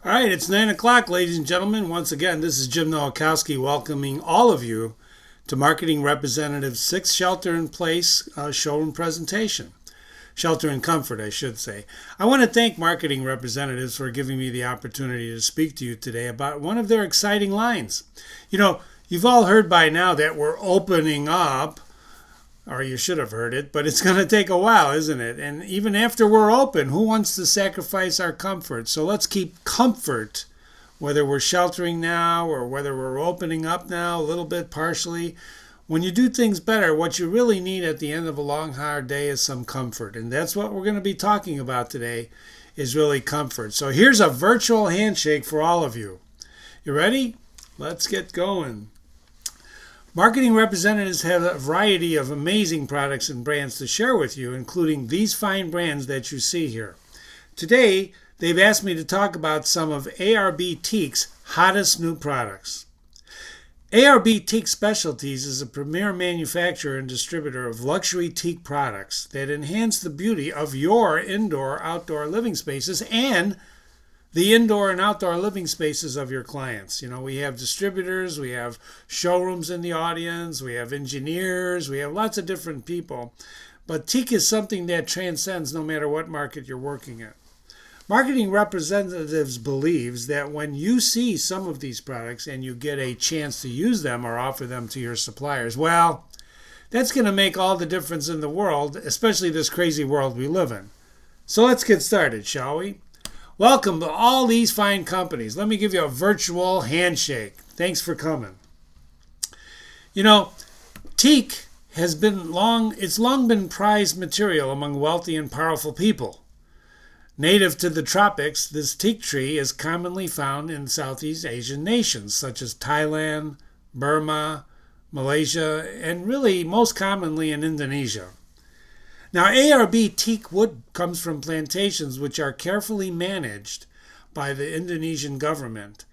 All right, it's 9 o'clock, ladies and gentlemen. Once again, this is Jim Nowakowski welcoming all of you to Marketing Representative's 6th Shelter in Place showroom presentation. Shelter in Comfort, I should say. I want to thank Marketing Representatives for giving me the opportunity to speak to you today about one of their exciting lines. You've all heard by now that we're opening up, or you should have heard it, but it's going to take a while, isn't it? And even after we're open, who wants to sacrifice our comfort? So let's keep comfort, whether we're sheltering now or whether we're opening up now, a little bit partially. When you do things better, what you really need at the end of a long, hard day is some comfort. And that's what we're going to be talking about today, is really comfort. So here's a virtual handshake for all of you. You ready? Let's get going. Marketing representatives have a variety of amazing products and brands to share with you, including these fine brands that you see here. Today, they've asked me to talk about some of ARB Teak's hottest new products. ARB Teak Specialties is a premier manufacturer and distributor of luxury teak products that enhance the beauty of your indoor-outdoor living spaces and the indoor and outdoor living spaces of your clients. We have distributors, we have showrooms in the audience, we have engineers, we have lots of different people. But teak is something that transcends no matter what market you're working in. Marketing Representatives believes that when you see some of these products and you get a chance to use them or offer them to your suppliers, well, that's going to make all the difference in the world, especially this crazy world we live in. So let's get started, shall we? Welcome to all these fine companies. Let me give you a virtual handshake. Thanks for coming. Teak it's long been prized material among wealthy and powerful people. Native to the tropics, this teak tree is commonly found in Southeast Asian nations such as Thailand, Burma, Malaysia, and really most commonly in Indonesia. Now, ARB teak wood comes from plantations which are carefully managed by the Indonesian government.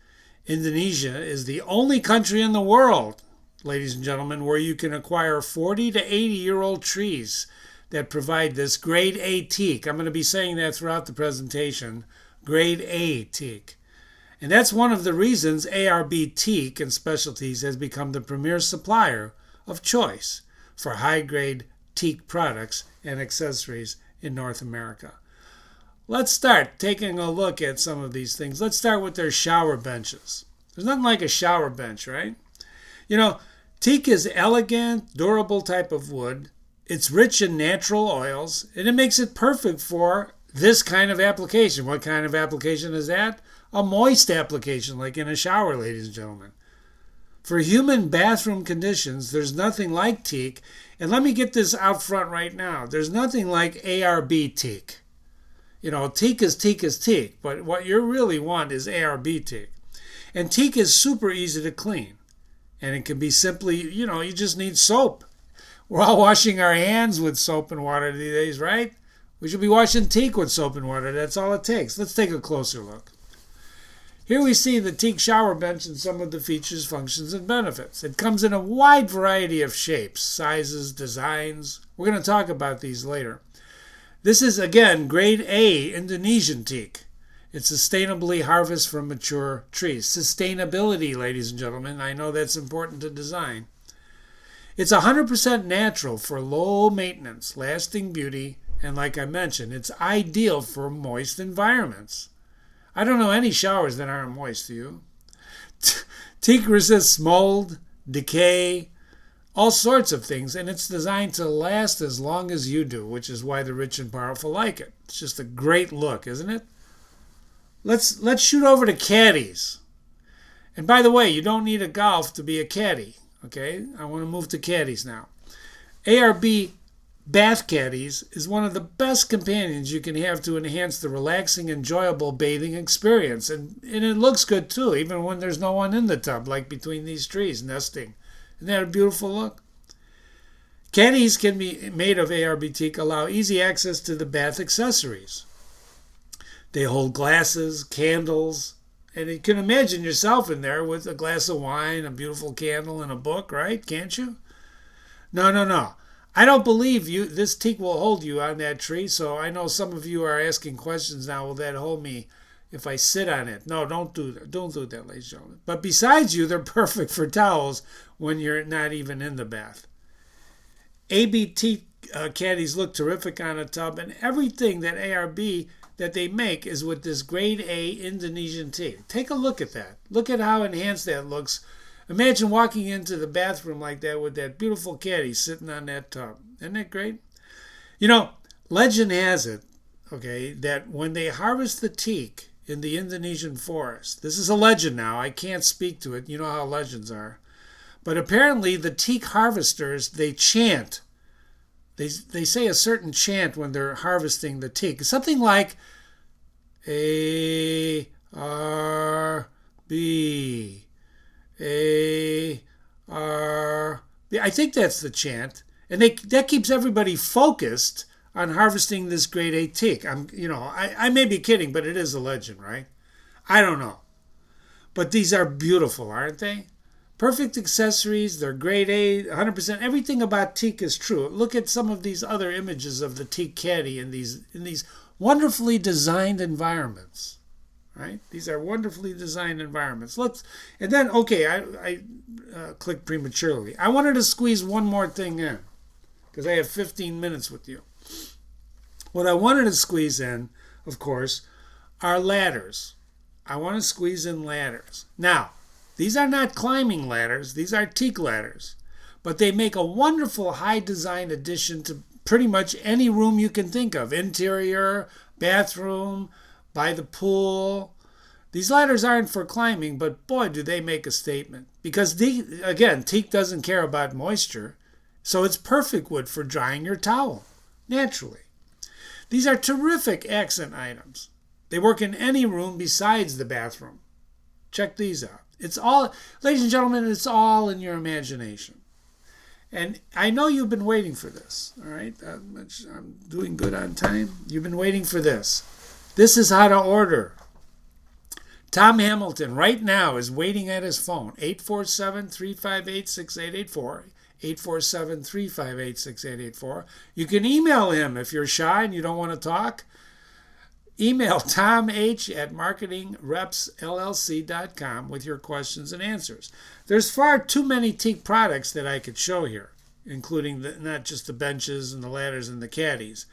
Indonesia is the only country in the world, ladies and gentlemen, where you can acquire 40 to 80-year-old trees that provide this grade A teak. I'm going to be saying that throughout the presentation, grade A teak. And that's one of the reasons ARB Teak and Specialties has become the premier supplier of choice for high-grade teak products and accessories in North America. Let's start taking a look at some of these things. Let's start with their shower benches. There's nothing like a shower bench, right? Teak is elegant, durable type of wood. It's rich in natural oils, and it makes it perfect for this kind of application. What kind of application is that? A moist application, like in a shower, ladies and gentlemen. For human bathroom conditions, there's nothing like teak. And let me get this out front right now. There's nothing like ARB teak. Teak is teak is teak, but what you really want is ARB teak. And teak is super easy to clean. And it can be simply, you just need soap. We're all washing our hands with soap and water these days, right? We should be washing teak with soap and water. That's all it takes. Let's take a closer look. Here we see the teak shower bench and some of the features, functions, and benefits. It comes in a wide variety of shapes, sizes, designs. We're going to talk about these later. This is, again, grade A Indonesian teak. It's sustainably harvested from mature trees. Sustainability, ladies and gentlemen. I know that's important to design. It's 100% natural for low maintenance, lasting beauty, and like I mentioned, it's ideal for moist environments. I don't know any showers that aren't moist, do you? Teak resists mold, decay, all sorts of things, and it's designed to last as long as you do, which is why the rich and powerful like it. It's just a great look, isn't it? Let's shoot over to caddies. And by the way, you don't need a golf to be a caddy, okay? I want to move to caddies now. ARB Bath caddies is one of the best companions you can have to enhance the relaxing, enjoyable bathing experience. And it looks good too, even when there's no one in the tub, like between these trees nesting. Isn't that a beautiful look? Caddies can be made of ARB teak, allow easy access to the bath accessories. They hold glasses, candles, and you can imagine yourself in there with a glass of wine, a beautiful candle, and a book, right? Can't you? No. I don't believe this teak will hold you on that tree, so I know some of you are asking questions now, will that hold me, if I sit on it. No, don't do that. Don't do that, ladies and gentlemen. But besides you, they're perfect for towels when you're not even in the bath. ABT caddies look terrific on a tub, and everything that ARB that they make is with this grade A Indonesian teak. Take a look at that. Look at how enhanced that looks. Imagine walking into the bathroom like that with that beautiful caddy sitting on that tub. Isn't that great? You know, legend has it, okay, that when they harvest the teak in the Indonesian forest, this is a legend now, I can't speak to it, you know how legends are, but apparently the teak harvesters, they chant. They say a certain chant when they're harvesting the teak. Something like ARB, ARB. I think that's the chant. And that keeps everybody focused on harvesting this grade A teak. I may be kidding, but it is a legend, right? I don't know. But these are beautiful, aren't they? Perfect accessories, they're grade A, 100%. Everything about teak is true. Look at some of these other images of the teak caddy in these wonderfully designed environments, right? These are wonderfully designed environments. And then, okay, I clicked prematurely. I wanted to squeeze one more thing in because I have 15 minutes with you. What I wanted to squeeze in, of course, are ladders. I want to squeeze in ladders. Now, these are not climbing ladders. These are teak ladders. But they make a wonderful high design addition to pretty much any room you can think of. Interior, bathroom, by the pool. These ladders aren't for climbing, but boy, do they make a statement. Because, again, teak doesn't care about moisture, so it's perfect wood for drying your towel, naturally. These are terrific accent items. They work in any room besides the bathroom. Check these out. It's all, ladies and gentlemen, it's all in your imagination. And I know you've been waiting for this, all right? I'm doing good on time. You've been waiting for this. This is how to order. Tom Hamilton right now is waiting at his phone, 847-358-6884, 847-358-6884. You can email him if you're shy and you don't want to talk. Email Tom H. at marketingrepsllc.com with your questions and answers. There's far too many teak products that I could show here, including not just the benches and the ladders and the caddies.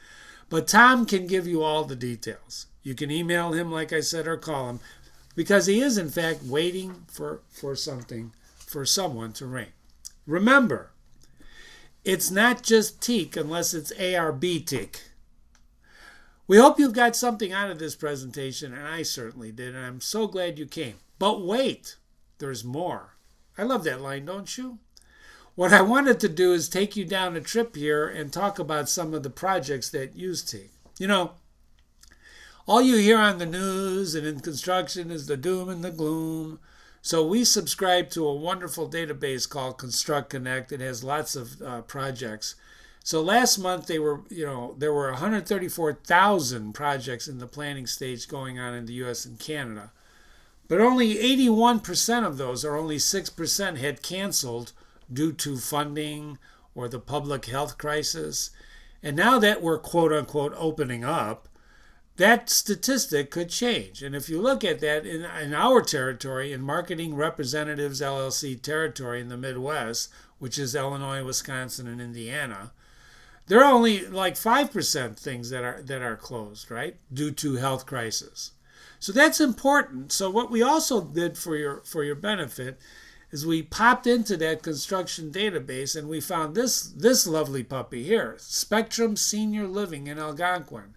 But Tom can give you all the details. You can email him, like I said, or call him, because he is, in fact, waiting for someone to ring. Remember, it's not just teak unless it's ARB teak. We hope you've got something out of this presentation, and I certainly did, and I'm so glad you came. But wait, there's more. I love that line, don't you? What I wanted to do is take you down a trip here and talk about some of the projects that use teak. You know, all you hear on the news and in construction is the doom and the gloom. So we subscribe to a wonderful database called Construct Connect. It has lots of projects. So last month there were 134,000 projects in the planning stage going on in the U.S. and Canada. But only 81% of those, or only 6%, had canceled due to funding or the public health crisis. And now that we're quote-unquote opening up, that statistic could change. And if you look at that in our territory, in Marketing Representatives LLC territory in the Midwest, which is Illinois, Wisconsin, and Indiana, there are only like 5% things that are closed, right, due to health crisis. So that's important. So what we also did for your benefit is we popped into that construction database and we found this lovely puppy here, Spectrum Senior Living in Algonquin.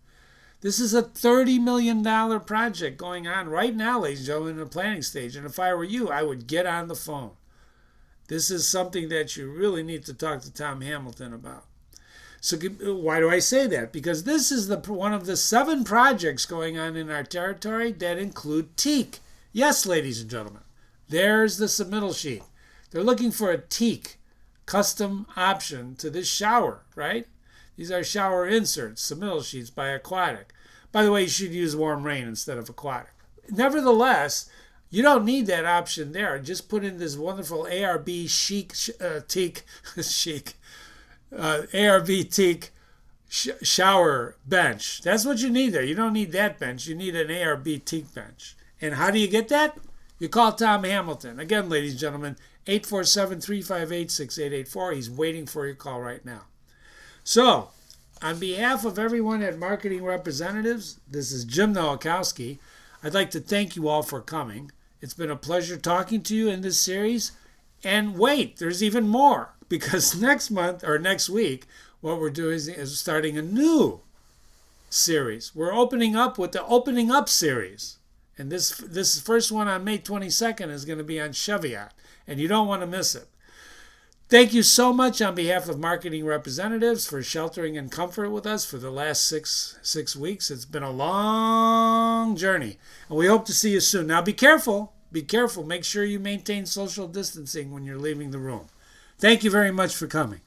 This is a $30 million project going on right now, ladies and gentlemen, in the planning stage. And if I were you, I would get on the phone. This is something that you really need to talk to Tom Hamilton about. So why do I say that? Because this is one of the 7 projects going on in our territory that include teak. Yes, ladies and gentlemen, there's the submittal sheet. They're looking for a teak custom option to this shower, right? These are shower inserts, submittal sheets by Aquatic. By the way, you should use Warm Rain instead of Aquatic. Nevertheless, you don't need that option there. Just put in this wonderful ARB teak ARB teak shower bench. That's what you need there. You don't need that bench. You need an ARB teak bench. And how do you get that? You call Tom Hamilton. Again, ladies and gentlemen, 847-358-6884. He's waiting for your call right now. So, on behalf of everyone at Marketing Representatives, this is Jim Nowakowski. I'd like to thank you all for coming. It's been a pleasure talking to you in this series. And wait, there's even more. Because next week, what we're doing is starting a new series. We're opening up with the Opening Up series. And this first one on May 22nd is going to be on Cheviot. And you don't want to miss it. Thank you so much on behalf of Marketing Representatives for sheltering in comfort with us for the last six weeks. It's been a long journey, and we hope to see you soon. Now, be careful. Be careful. Make sure you maintain social distancing when you're leaving the room. Thank you very much for coming.